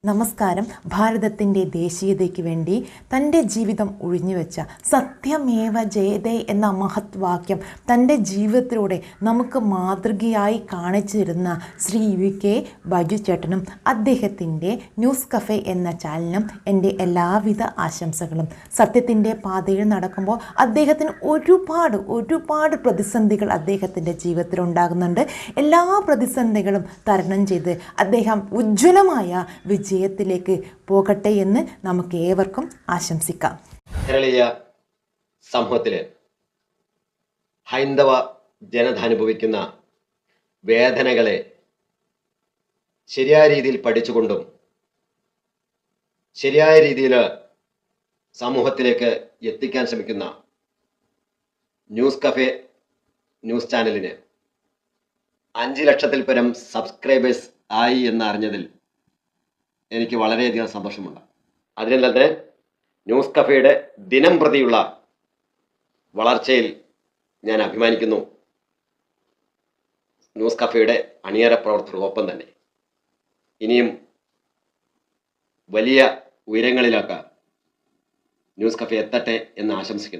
നമസ്കാരം. ഭാരതത്തിൻ്റെ ദേശീയതയ്ക്ക് വേണ്ടി തൻ്റെ ജീവിതം ഒഴിഞ്ഞുവെച്ച സത്യമേവ ജയതേ എന്ന മഹത് വാക്യം തൻ്റെ ജീവിതത്തിലൂടെ നമുക്ക് മാതൃകയായി കാണിച്ചിരുന്ന ശ്രീ VK ബൈജു ചേട്ടനും അദ്ദേഹത്തിൻ്റെ ന്യൂസ് കഫേ എന്ന ചാനലിനും എൻ്റെ എല്ലാവിധ ആശംസകളും. സത്യത്തിൻ്റെ പാതയിൽ നടക്കുമ്പോൾ അദ്ദേഹത്തിന് ഒരുപാട് പ്രതിസന്ധികൾ അദ്ദേഹത്തിൻ്റെ ജീവിതത്തിൽ ഉണ്ടാകുന്നുണ്ട്. എല്ലാ പ്രതിസന്ധികളും തരണം ചെയ്ത് അദ്ദേഹം ഉജ്ജ്വലമായ വിജയത്തിലേക്ക് പോകട്ടെ എന്ന് നമുക്ക് ഏവർക്കും ആശംസിക്കാം. കേരളീയ സമൂഹത്തില് ഹൈന്ദവ ജനത അനുഭവിക്കുന്ന വേദനകളെ ശരിയായ രീതിയിൽ പഠിച്ചുകൊണ്ടും ശരിയായ രീതിയിൽ സമൂഹത്തിലേക്ക് എത്തിക്കാൻ ശ്രമിക്കുന്ന ന്യൂസ് കഫേ ന്യൂസ് ചാനലിന് 5 ലക്ഷത്തിൽ പരം സബ്സ്ക്രൈബേഴ്സ് ആയി എന്നറിഞ്ഞതിൽ എനിക്ക് വളരെയധികം സന്തോഷമുണ്ട്. അതിനാൽ തന്നെ ന്യൂസ് കഫേയുടെ ദിനം പ്രതിയുള്ള വളർച്ചയിൽ ഞാൻ അഭിമാനിക്കുന്നു. ന്യൂസ് കഫേയുടെ അണിയറ പ്രവർത്തകർക്കൊപ്പം തന്നെ ഇനിയും വലിയ ഉയരങ്ങളിലൊക്കെ ന്യൂസ് കഫേ എത്തട്ടെ എന്ന് ആശംസിക്കുന്നു.